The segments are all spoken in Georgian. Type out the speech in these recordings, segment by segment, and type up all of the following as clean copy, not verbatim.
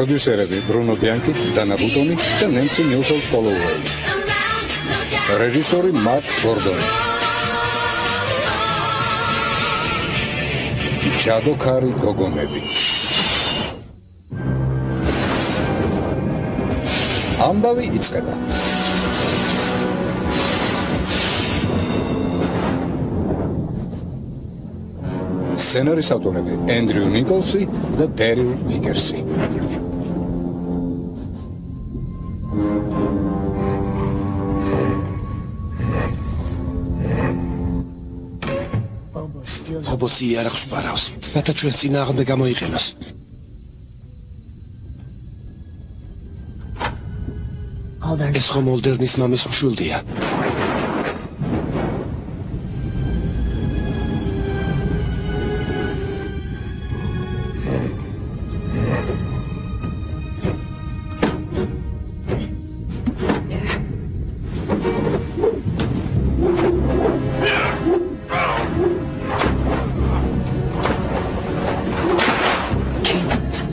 პროდიუსერები ბრუნო ბიანკი, დანა ბუტონი და ნენსი ნიუთონ-ჰოლოუეი. რეჟისორი მარკ გორდონი. ჯადოქარი გოგონები. ამბავი იწყება. სცენარის ავტორები ენდრიუ ნიკოლსი და დერილ ვიკერსი. ბობოსი არახს პარავს, რათა ჩვენ წინააღმდეგ გამოიყენოს. ეს ხომ ოლდერნის მამის მშვილდია.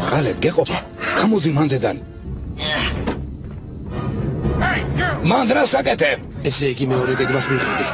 კალებ, გეყოფა, გამოდი მანდედან. მან რას აკეთებ? ესე იგი მეორე გეგმას მივხვდი.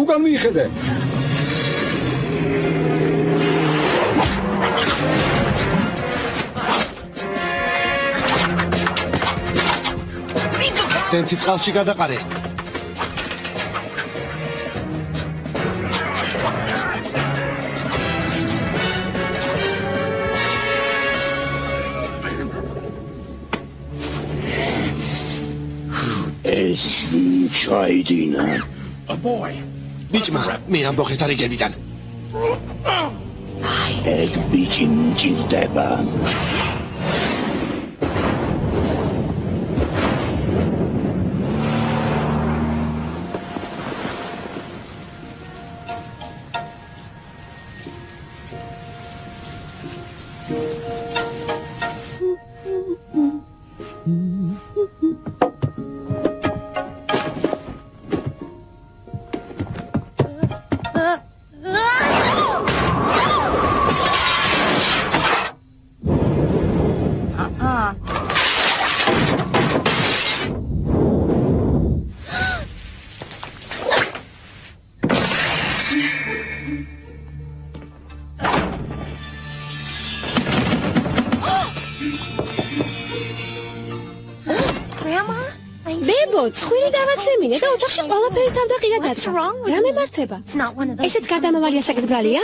უკან მიიხედე. დენთი წყალში გადაყარე. ეს ჩაიდინა. ბიჭმა, მე ამბოხეთ არიგებიდან. ეგ ბიჭი მჭირდება. ცხვირი დავაცემინე და ოთახში ყველაფერი თავდაყირა დადრა. რა მემართება? ესეც გარდამავალი ასაკეთბრალია?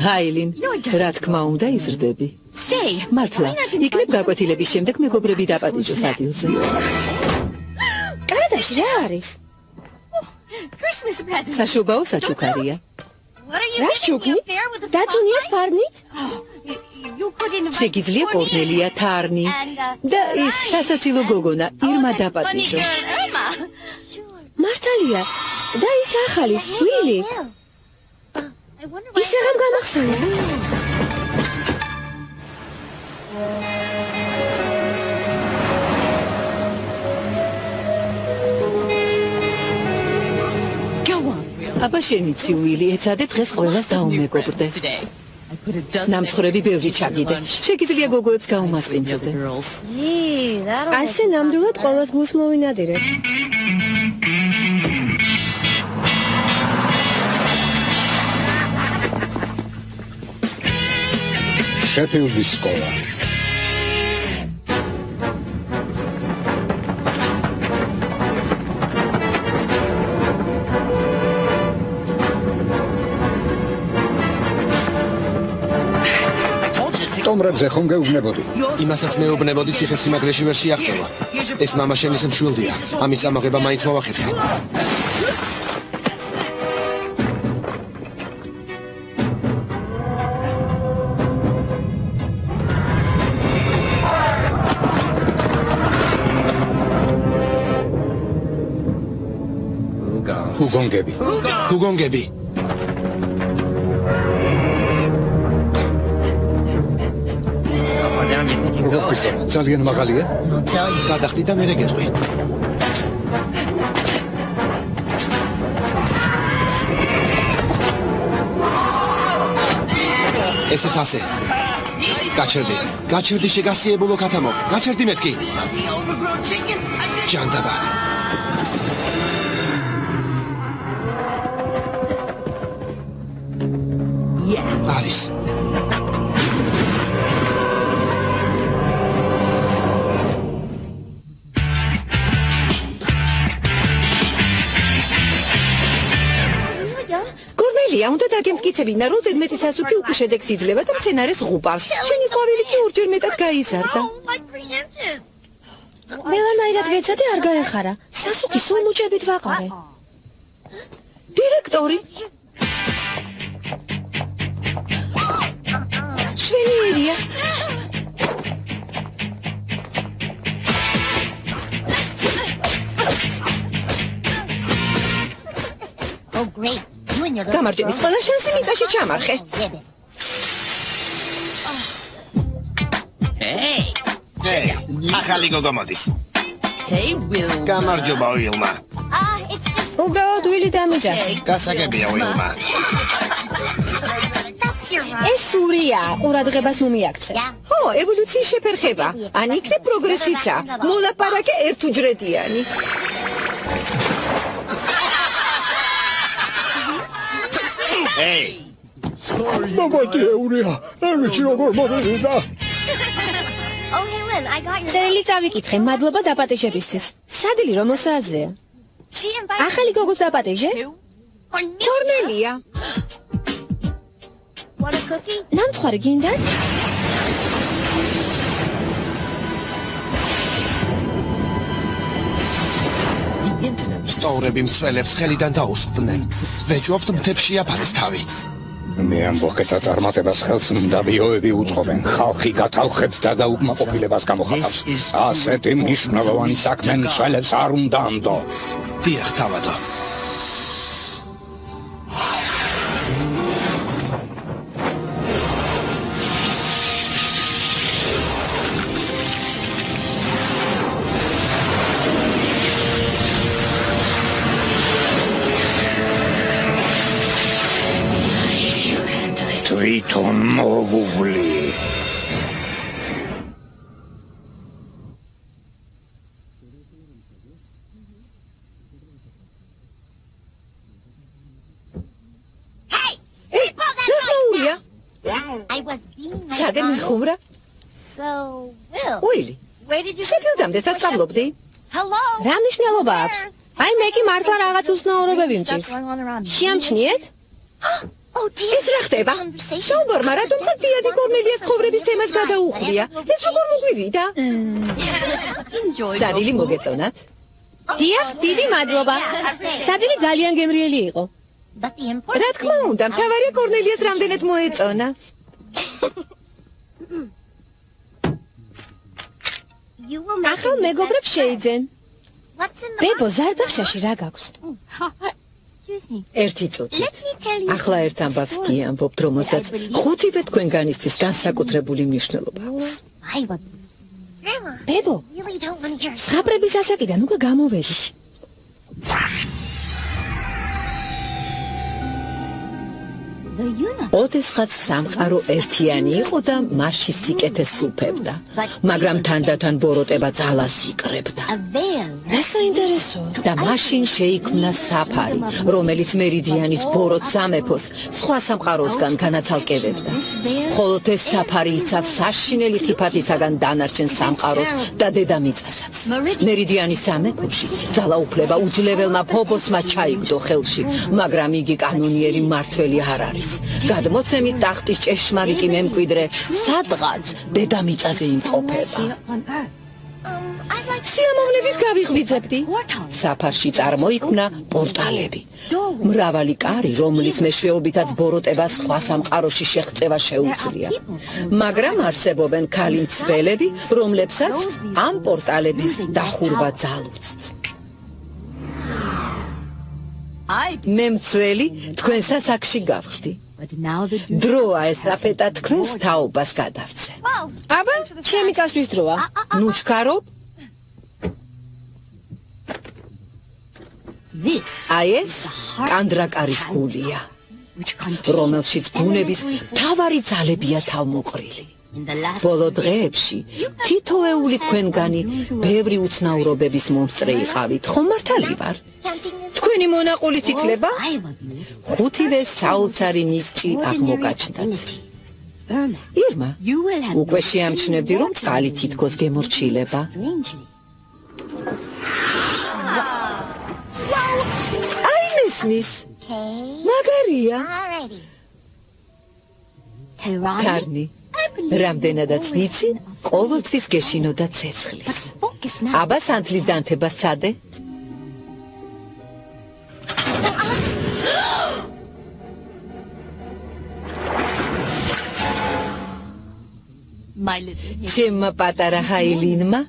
ჰაილინ, რა თქმა უნდა იზრდები. მართლა, იქნებ გაკვეთილების შემდეგ მეგობრები დაპატიჟოს ადილზე. კანადაში რა არის? საშობაო საჩუქარია. რა შუქი? დაწუნიას ფარნით? შეგიძლია კორნელია თარნი და ის სასაცილო გოგონა ირმა დაპატიჟო. მართალია და ის ახალი ვილი. ის რამ გამახსენე? აბა შენიცი ვილი, ეცადე დღეს ყველას დაუმეგობრდე. ნამცხრები ბევრი ჩაგიდე. შეგიძლია გოგოებს გაუმასპინძლდე. ასე ნამდვილად ყველას გულს მოვინადირებ. შეფილდის სკოლა. ტომრებზე ხომ გეუბნებოდი? იმასაც მეუბნებოდი ციხესიმაგრეში ვერ შეაღწევა. ეს მამა შენის მშვილდია. ამის ამაღება მაინც მოვახერხე. ჰუგონგები. ძალიან მაღალია. გადახდი და მე გეტყვი. ესეც ასე. გაჩერდი შეგასიებულო ქათამო. გაჩერდი მეთქი. ჯანდაბა. არის. გორნელია, უნდა დაგემტკიცებინა, რომ ზედმეტი სასუქი უკვე შედეგს იძლევა და მცენარეს ღუპავს. შენი ყვავილი კი ორჯერ მეტად გაიზარდა. ყველანაირად ვეცადე არ გაეხარა. სასუქი სულ მუჭებით ვაყარე. დირექტორი. შვენიერია. გამარჯვების ყველა შანსი მიწაში ჩამარხე. ახალი გოგო მოდის. გამარჯობა უილმა. უბრალოდ ვილი დამიჯა. გასაგებია უილმა. ეს სურია, ყურადღებას ნუ მიაქცე. ხო, ევოლუციის შეფერხება. ან იქნებ პროგრესიცა. მოლაპარაკე ერთუჯრედიანი. მოგოთეურია, ამის როგორ მოვიდა? წერილი წავიკითხე, მადლობა დაპატეჟებისთვის. სადილი რომელ საათზეა? ახალი გოგოს დაპატეჟე? გორნელია. ნამცხვარი გინდათ? სტოურები მცველებს ხელიდან დაუსხდნენ. ვეჭვობთ მთებში აფარეს თავი. მე ამბოხეთა წარმატებას ხელს მდაბიოები უწყობენ. ხალხი გათავხებს და დაუკმაყოფილებას გამოხატავს. ასეთი მნიშვნელოვანი საქმე მცველებს არ უნდა ანდო. დიახ, თავადო. თვითონ მოვუვლი. სად მიხუმრა? უილი. შეფილდამდე სასწავლობდი. რა მნიშვნელობა აქვს? აი მე კი მართლა რაღაც უცნაურობები მჭირს. შეამჩნიეთ? ეს რა ხდება? საუბარმა რატომღაც დიადი კორნელიას ცხოვრების თემას გადაუხვია? ეს როგორ მოგვივიდა? სადილი მოგეწონათ? დიახ, დიდი მადლობა. სადილი ძალიან გემრიელი იყო. რა თქმა უნდა, მთავარია კორნელიას რამდენად მოეწონა. ახალ მეგობრებს შეიძენ. ბებო, ზარდახშაში რა გაქვს? ერთი წუთით. ახლა ერთ ამბავს გიამბობთ, რომელსაც ხუთივე თქვენგანისთვის განსაკუთრებული მნიშვნელობა აქვს. ბებო, ზღაპრების ასაკიდან უკვე გამოვედით. ოდესღაც სამყარო ერთიანი იყო და მასში სიკეთეს სუფევდა, მაგრამ თანდათან ბოროტება ძალას იკრებდა. რა საინტერესო. და მაშინ შეიქმნა საფარი, რომელიც მერიდიანის ბოროტ სამეფოს სხვა სამყაროსგან განაცალკევებდა. მხოლოდ ეს საფარი იცავს საშინელი ხიფათისაგან დანარჩენ სამყაროს და დედამიწასაც. მერიდიანის სამეფოში ძალაუფლება უძლებელმა ფობოსმა ჩაიგდო ხელში, მაგრამ იგი კანონიერი მმართველი არ არის. გადმოცემით ტახტის ჭეშმარიტი მემკვიდრე სადღაც დედამიწაზე იმყოფება. სიამოვნებით გავიღვიძებდი. საფარში წარმოიქმნა პორტალები. მრავალი კარი, რომლის მეშვეობითაც ბოროტებას სხვა სამყაროში შეღწევა შეუძლია. მაგრამ არსებობენ ქალი მცველები, რომლებსაც ამ პორტალების დახურვა ძალუძთ. მე მცველი თქვენსაც აქში გავხდი. დროა ესტაფეტა თქვენს თაობას გადავცე. აბა, ჩემი წასვლის დროა. ნუ ჩქარობ? აი ეს კანდრაკარის გულია, რომელშიც ბუნების მთავარი ძალებია თავმოყრილი. ბოლო დღეებში თითოეული თქვენგანი ბევრი უცნაურობების მომსწრე იყავით, ხომ მართალი ვარ? თქვენი მონაყულით იქნება? ხუთივე საოცარი ნისჭი აღმოგაჩნდათ. ირმა, უკვე შეამჩნევდი, რომ წყალი თითქოს გემორჩილება. აი მესმის, მაგარია. კარნი, რამდენადაც ვიცი, ყოველთვის გეშინოდა ცეცხლის. აბა სანთლის დანთება სცადე. ჩემმა პატარა ჰაილინმა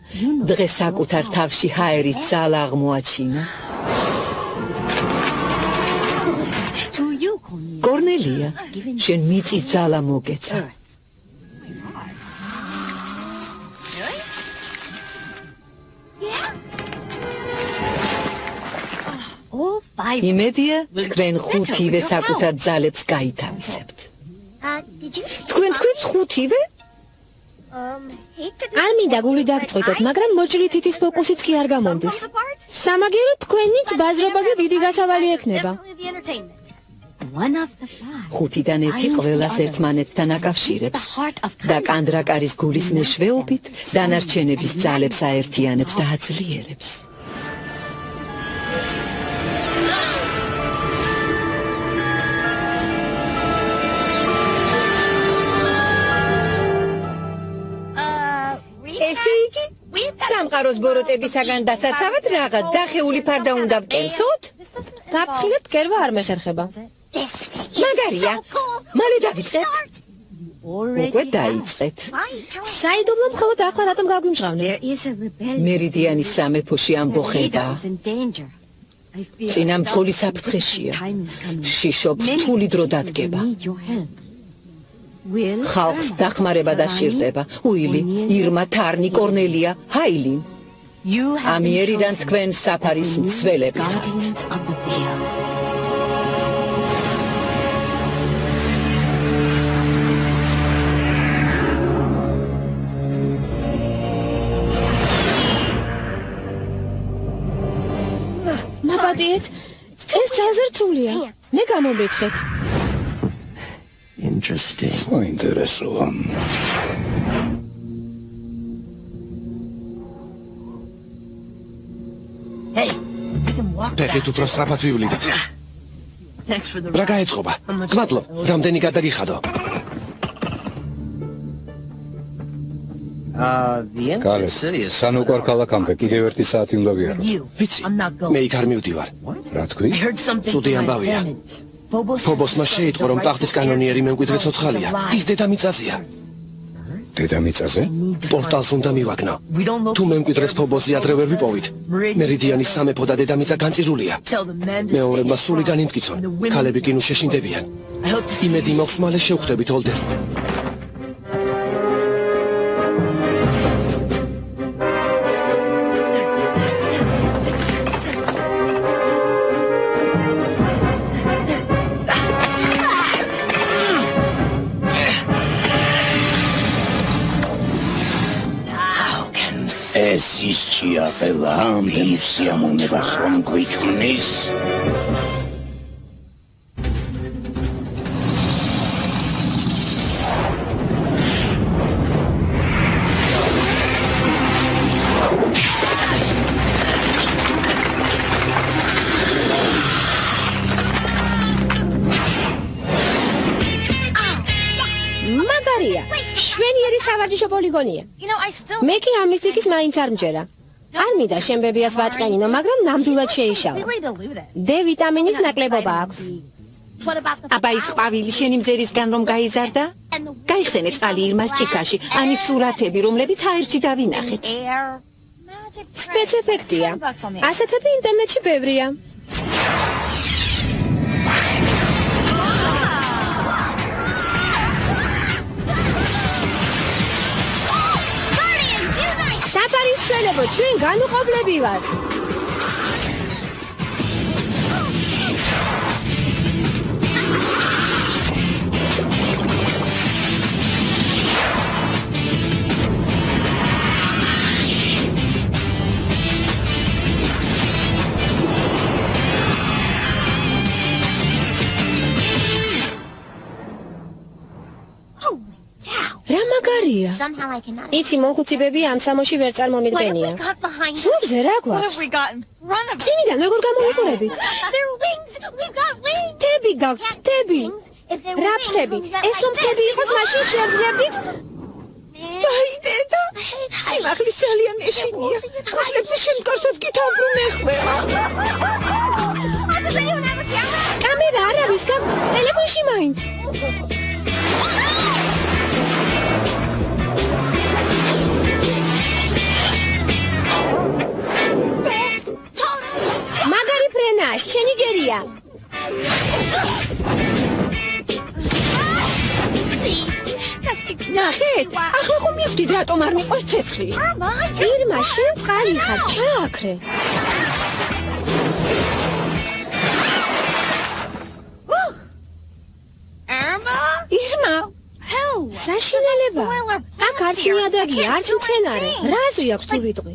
დღეს საკუთარ თავში ჰაერის ძალა აღმოაჩინა. კორნელია, შენ მიწის ძალა მოგეცა. იმედია, თქვენ ხუთივე საკუთარ ძალებს გაითავისებთ. თქვენც ხუთივე? არ მინდა გული დაგწყვიტოთ, მაგრამ მოჭრილი თითის ფოკუსიც კი არ გამომდის. სამაგიეროდ თქვენიც ბაზრობაზე დიდი გასავალი ექნება. ხუთიდან ერთი ყველას ერთმანეთთან აკავშირებს და კანდრაკარის გულის მეშვეობით დანარჩენების ძალებს აერთიანებს და აძლიერებს. ესე იგი, სამყაროს ბოროტებისაგან დასაცავად რაღაც დახეული ფარდა უნდა ვკენსოთ? გაფრთხილებთ, კერვა არ მეხერხება. მაგარია, მალე დავიწყეთ. უკვე დაიწყეთ. საიდუმლო მხოლოდ ახლა რატომ გაგვიმჟღავნე? მერიდიანის სამეფოში ამბოხება. წინამძღოლი საფრთხეშია. შიშობ, რთული დრო დადგება. ხალხს დახმარება დასჭირდება. უილი, ირმა, თარნი, კორნელია, ჰაილინ. ამიერიდან თქვენ საფარის მცველები ხართ. მაპატიეთ, ეს ძალზე რთულია. მე გამომრიცხეთ. საინტერესოა. პეპე თუ პროსტრაფად ვივლიდით. რა გაეწყობა? გმადლობ, რამდენი გადაგიხადო? კალე, სანუკვარ ქალაქამდე კიდევ ერთი საათი უნდა ვიარო. ვიცი, მე იქ არ მივდივარ. რა თქვი? ცუდი ამბავია. ფობოსმა შეიტყო, რომ ტახტის კანონიერი მემკვიდრე ცოცხალია. ის დედამიწაზეა. დედამიწაზე? პორტალს უნდა მივაგნო. თუ მემკვიდრეს ფობოსი ადრე ვერ ვიპოვით, მერიდიანის სამეფო და დედამიწა განწირულია. მეორებმა სული განიმტკიცონ. ქალები კი ნუ შეშინდებიან. იმედი მაქვს მალე შევხვდებით ოლდერ. ეს ის ჭიაყელა ამდენ სიამოვნებას რომ გვიჩვენის. მაგარია, შვენიერი სავარჯიშო პოლიგონია. მე კი ამ მისტიკის მაინც არ მჯერა. არ მინდა შემბებიას ვაწყენინო, მაგრამ ნამდვილად შეიშალა. D ვიტამინის ნაკლებობა აქვს. აბა ის ყვავილი შენი მზერისგან რომ გაიზარდა? გაიხსენე წყალი ირმას ჭიქაში, ანის სურათები, რომლებიც აერში დავინახეთ. სპეცეფექტია. ასეთები ინტერნეტში ბევრია. ჩვენ განუყოფლები ვართ. იცი მოხუცებები ამ სამოში ვერ წარმომიდგენია. ზურგზე რა გვაქვს? წინიდან როგორ გამოვიყურებით? თები გაქვთ, თები. რა ფრთები? ეს რომ თები იყოს, მაშინ შევძლებდით? ვაი, დედა, სიმაღლის ძალიან ეშინია. გულებზე შემდგარსაც კი თავბრუნ ეხმება. კამერა არ არის, გაქვს ტელეფონში მაინც. მაგარი ფრენა, შენი ჯერია. ნახეთ, ახლა ხომ მივხვდით რატომ არ მიყვარს ცეცხლი. ირმა, შენ წყალი ხარ, ჩააქრე. ირმა, საშინელება. აქ არც ნიადაგია, არც მცენარე. რა აზრი აქვს თუ ვიტყვი?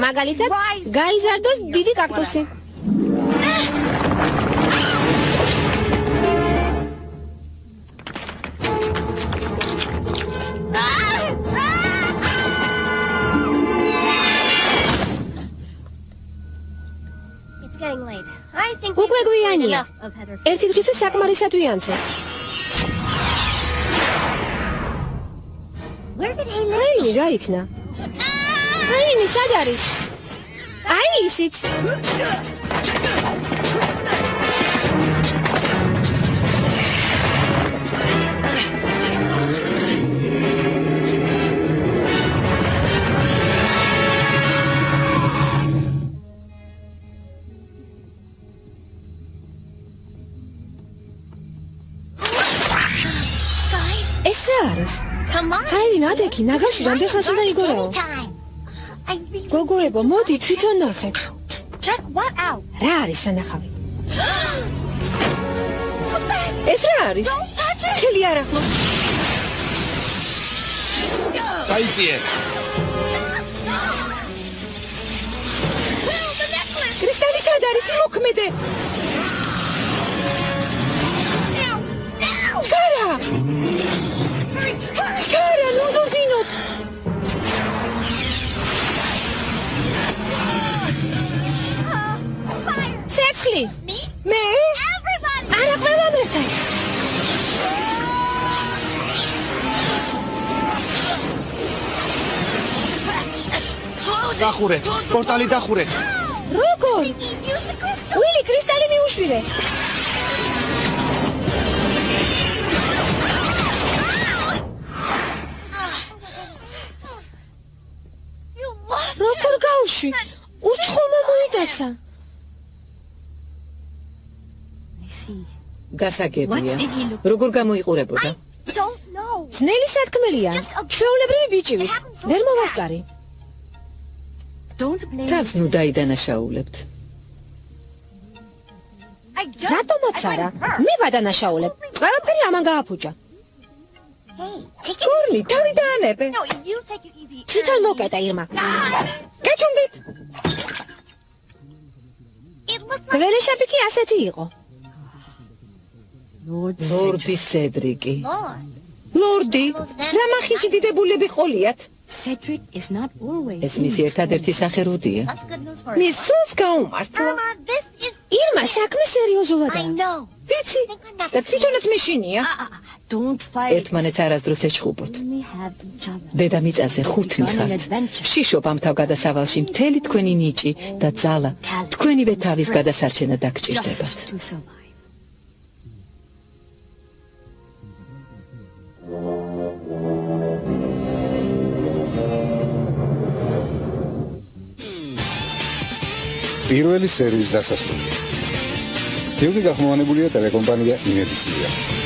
მაგალითად, გაიზარდოს დიდი კაქტუსი. უკვე გვიანია. ერთი დღისთვის საკმარისად ვიანცე. აინი რა იქნა? აინი სად არის? აი ისიც. ეს რა არის? აი, ნადექი, ნაგავში რამდენ ხანს უნდა იგორაო? გოგოებო, მოდი თვითონ ნახეთ. რა არის სანახავი? ეს რა არის? ხელი არ ახლო. გაიწიე. კრისტალი სად არის? იმოქმედე. ჩქარა! ჩქარა, ნუ ზოზინოთ! ცეცხლი! მე? არა, ყველამ ერთად! დახურეთ, პორტალი დახურეთ. როგორ? უილი, კრისტალი მიუშვირე! როგორ გავუშვი? ურჩხულმა მოიტაცა. გასაგებია. როგორ გამოიყურებოდა? ძნელი სათქმელია. ჩვეულებრივი ბიჭივით. ვერ მოვასწარი. თავს ნუ დაიდანაშაულებთ. რატომაც არა? მე ვადანაშაულებ. ყველაფერი ამან გააფუჭა. გორლი, თავი დაანებე. თვითონ მოკეტა ირმა. გაჩვენდით. გველეშაპი კი ასეთი იყო. ლორდი სედრიკი. ლორდი, რა მახინჯი დიდებულები ყოლიათ? ეს მისი ერთადერთი სახელია. მის სულს გაუმართლა. ირმა, საქმე სერიოზულადაა. ვიცი, და თვითონაც მეშინია. ერთმანეთს არასდროს ეჩხუბოთ. დედამიწაზე 5 მიხართ. შიშობ ამ თავგადასავალში მთელი თქვენი ნიჭი და ძალა თქვენივე თავის გადასარჩენად დაგჭირდებათ. პირველი სერიის დასასრულია. ფილმი გახმოვანებულია ტელეკომპანია იმედის მიერ.